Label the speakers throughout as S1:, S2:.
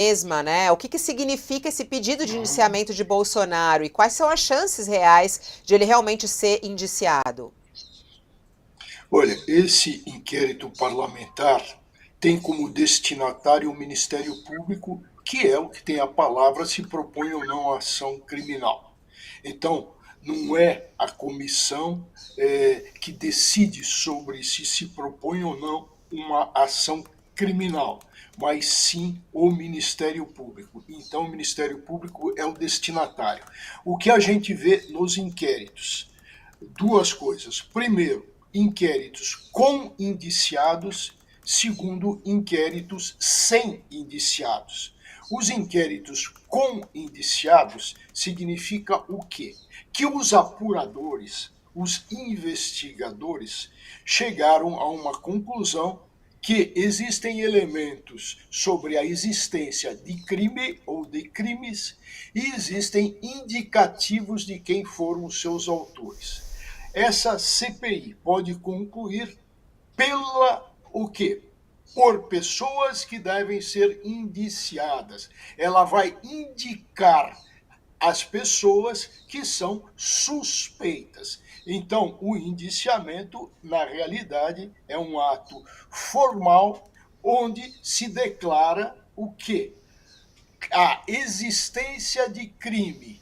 S1: mesma, né? O que significa esse pedido de indiciamento de Bolsonaro e quais são as chances reais de ele realmente ser indiciado?
S2: Olha, esse inquérito parlamentar tem como destinatário o Ministério Público, que é o que tem a palavra se propõe ou não a ação criminal. Então, não é a comissão que decide sobre se propõe ou não uma ação criminal, mas sim o Ministério Público. Então, o Ministério Público é o destinatário. O que a gente vê nos inquéritos? Duas coisas. Primeiro, inquéritos com indiciados. Segundo, inquéritos sem indiciados. Os inquéritos com indiciados significa o quê? Que os apuradores, os investigadores, chegaram a uma conclusão que existem elementos sobre a existência de crime ou de crimes e existem indicativos de quem foram os seus autores. Essa CPI pode concluir pela o quê? Por pessoas que devem ser indiciadas. Ela vai indicar as pessoas que são suspeitas. Então, o indiciamento, na realidade, é um ato formal onde se declara o quê? A existência de crime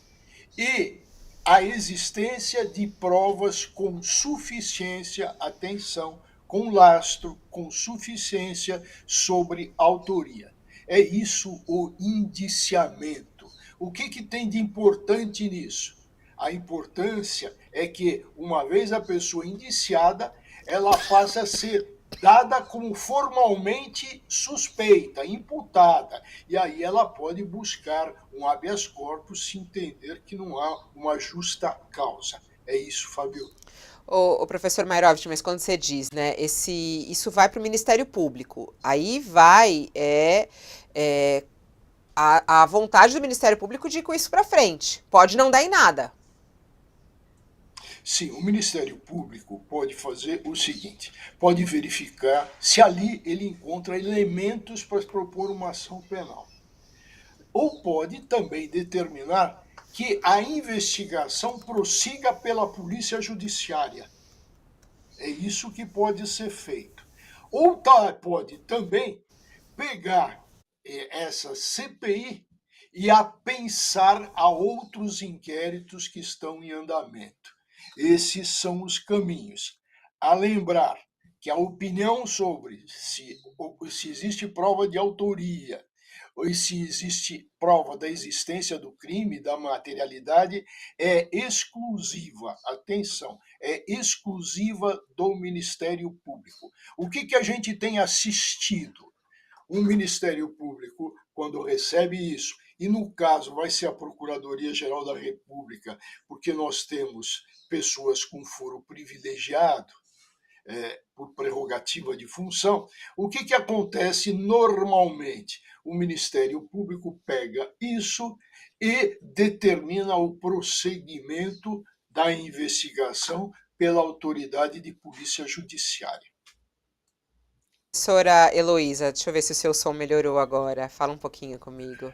S2: e a existência de provas com suficiência, atenção, com lastro, com suficiência sobre autoria. É isso o indiciamento. O que tem de importante nisso? A importância é que, uma vez a pessoa indiciada, ela passa a ser dada como formalmente suspeita, imputada, e aí ela pode buscar um habeas corpus se entender que não há uma justa causa. É isso, Fabio.
S1: O professor Mairovich, mas quando você diz, né, isso vai para o Ministério Público, aí vai a vontade do Ministério Público de ir com isso para frente. Pode não dar em nada.
S2: Sim, o Ministério Público pode fazer o seguinte: pode verificar se ali ele encontra elementos para propor uma ação penal. Ou pode também determinar que a investigação prossiga pela Polícia Judiciária. É isso que pode ser feito. Ou pode também pegar essa CPI e a pensar a outros inquéritos que estão em andamento. Esses são os caminhos. A lembrar que a opinião sobre se existe prova de autoria ou se existe prova da existência do crime, da materialidade, é exclusiva, atenção, é exclusiva do Ministério Público. O que a gente tem assistido? O Ministério Público, quando recebe isso, e no caso vai ser a Procuradoria-Geral da República, porque nós temos pessoas com foro privilegiado, por prerrogativa de função, o que acontece normalmente? O Ministério Público pega isso e determina o prosseguimento da investigação pela autoridade de polícia judiciária.
S1: Professora Heloísa, deixa eu ver se o seu som melhorou agora. Fala um pouquinho comigo.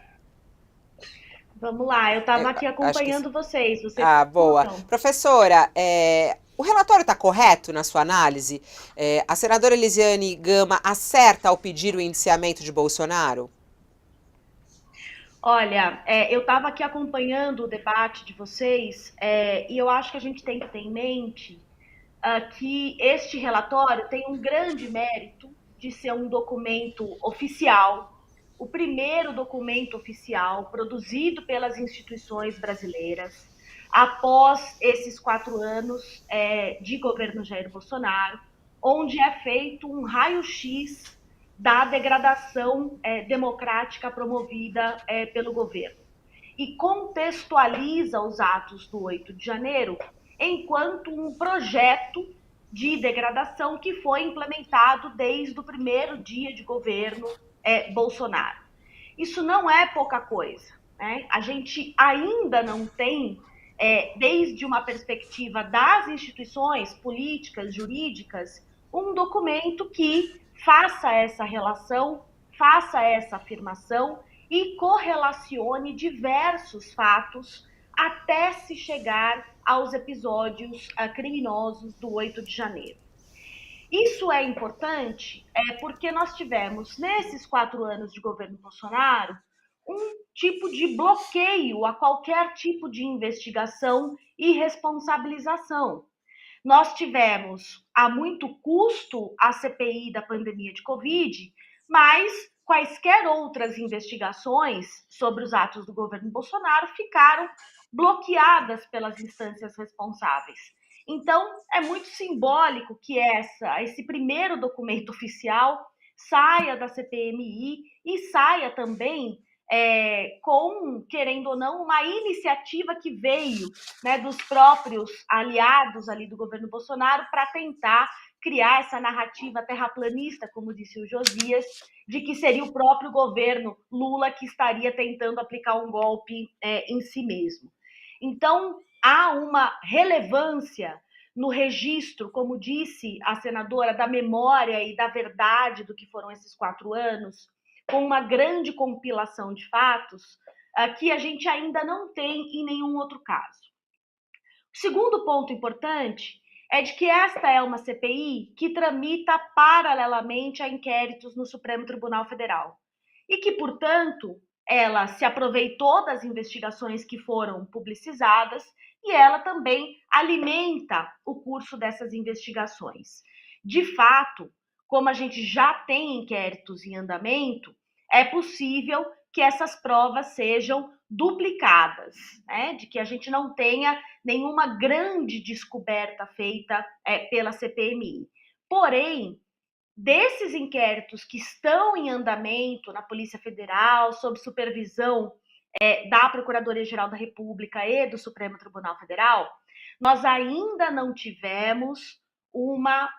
S3: Vamos lá, eu estava aqui
S1: Acho que.
S3: acompanhando vocês. Vocês
S1: Ah,
S3: me
S1: boa.
S3: escutam?
S1: Professora, o relatório está correto na sua análise? A senadora Elisiane Gama acerta ao pedir o indiciamento de Bolsonaro?
S3: Olha, eu estava aqui acompanhando o debate de vocês e eu acho que a gente tem que ter em mente que este relatório tem um grande mérito de ser um documento oficial, o primeiro documento oficial produzido pelas instituições brasileiras após esses 4 anos de governo Jair Bolsonaro, onde é feito um raio-x da degradação democrática promovida pelo governo. E contextualiza os atos do 8 de janeiro enquanto um projeto de degradação que foi implementado desde o primeiro dia de governo Bolsonaro. Isso não é pouca coisa, né? A gente ainda não tem, desde uma perspectiva das instituições políticas, jurídicas, um documento que faça essa relação, faça essa afirmação e correlacione diversos fatos até se chegar aos episódios criminosos do 8 de janeiro. Isso é importante porque nós tivemos, nesses 4 anos de governo Bolsonaro, um tipo de bloqueio a qualquer tipo de investigação e responsabilização. Nós tivemos a muito custo a CPI da pandemia de Covid, mas quaisquer outras investigações sobre os atos do governo Bolsonaro ficaram bloqueadas pelas instâncias responsáveis. Então, é muito simbólico que esse primeiro documento oficial saia da CPMI e saia também com, querendo ou não, uma iniciativa que veio, né, dos próprios aliados ali do governo Bolsonaro para tentar criar essa narrativa terraplanista, como disse o Josias, de que seria o próprio governo Lula que estaria tentando aplicar um golpe em si mesmo. Então, há uma relevância no registro, como disse a senadora, da memória e da verdade do que foram esses 4 anos, com uma grande compilação de fatos que a gente ainda não tem em nenhum outro caso. O segundo ponto importante é de que esta é uma CPI que tramita paralelamente a inquéritos no Supremo Tribunal Federal e que, portanto, ela se aproveitou das investigações que foram publicizadas e ela também alimenta o curso dessas investigações. De fato, como a gente já tem inquéritos em andamento, é possível que essas provas sejam duplicadas, né? De que a gente não tenha nenhuma grande descoberta feita pela CPMI. Porém, desses inquéritos que estão em andamento na Polícia Federal, sob supervisão da Procuradoria-Geral da República e do Supremo Tribunal Federal, nós ainda não tivemos uma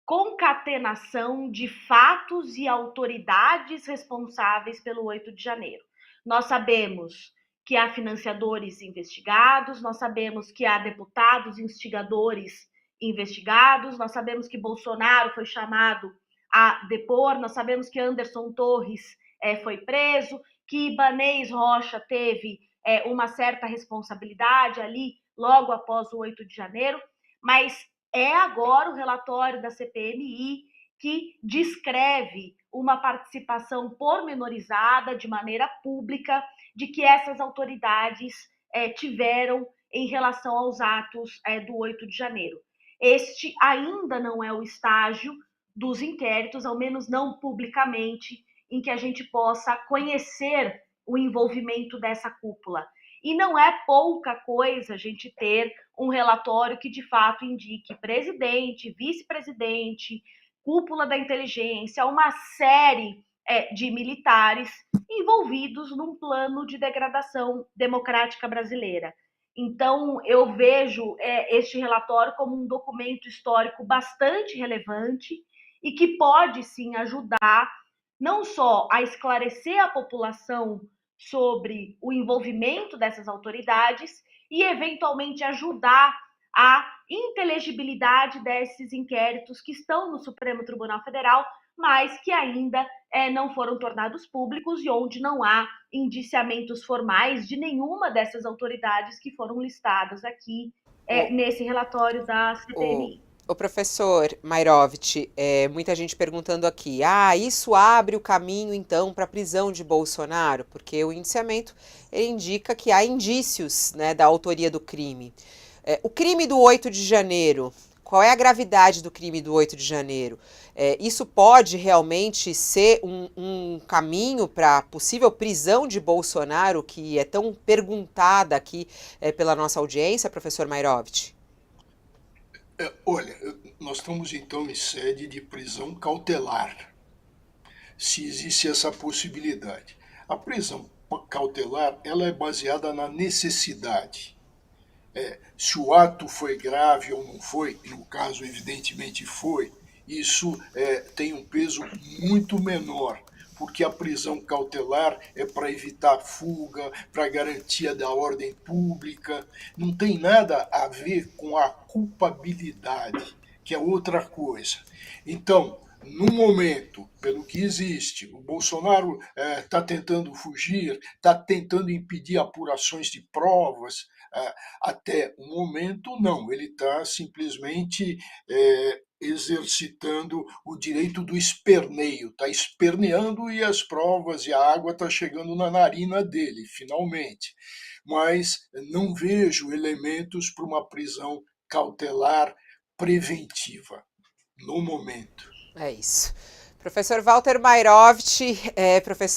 S3: concatenação de fatos e autoridades responsáveis pelo 8 de janeiro. Nós sabemos que há financiadores investigados, nós sabemos que há deputados instigadores investigados, nós sabemos que Bolsonaro foi chamado a depor, nós sabemos que Anderson Torres foi preso, que Ibanez Rocha teve uma certa responsabilidade ali logo após o 8 de janeiro, mas é agora o relatório da CPMI que descreve uma participação pormenorizada, de maneira pública, de que essas autoridades tiveram em relação aos atos do 8 de janeiro. Este ainda não é o estágio dos inquéritos, ao menos não publicamente, em que a gente possa conhecer o envolvimento dessa cúpula. E não é pouca coisa a gente ter um relatório que de fato indique presidente, vice-presidente, cúpula da inteligência, uma série de militares envolvidos num plano de degradação democrática brasileira. Então, eu vejo este relatório como um documento histórico bastante relevante e que pode, sim, ajudar não só a esclarecer a população sobre o envolvimento dessas autoridades e, eventualmente, ajudar a inteligibilidade desses inquéritos que estão no Supremo Tribunal Federal, mas que ainda não foram tornados públicos e onde não há indiciamentos formais de nenhuma dessas autoridades que foram listadas aqui nesse relatório da CPMI.
S1: O professor Mairovich, muita gente perguntando aqui, isso abre o caminho então para a prisão de Bolsonaro? Porque o indiciamento indica que há indícios, né, da autoria do crime. O crime do 8 de janeiro, qual é a gravidade do crime do 8 de janeiro? Isso pode realmente ser um caminho para a possível prisão de Bolsonaro, que é tão perguntada aqui pela nossa audiência, professor Mairovich?
S2: Olha, nós estamos então em sede de prisão cautelar, se existe essa possibilidade. A prisão cautelar ela é baseada na necessidade. Se o ato foi grave ou não foi, no caso evidentemente foi, isso tem um peso muito menor, porque a prisão cautelar é para evitar fuga, para garantia da ordem pública, não tem nada a ver com a culpabilidade, que é outra coisa. Então, No momento, pelo que existe, o Bolsonaro está tentando fugir, está tentando impedir apurações de provas. Até o momento, não. Ele está simplesmente exercitando o direito do esperneio, está esperneando e as provas e a água está chegando na narina dele, finalmente. Mas não vejo elementos para uma prisão cautelar preventiva no momento.
S1: É isso. Professor Walter Mairovich, professor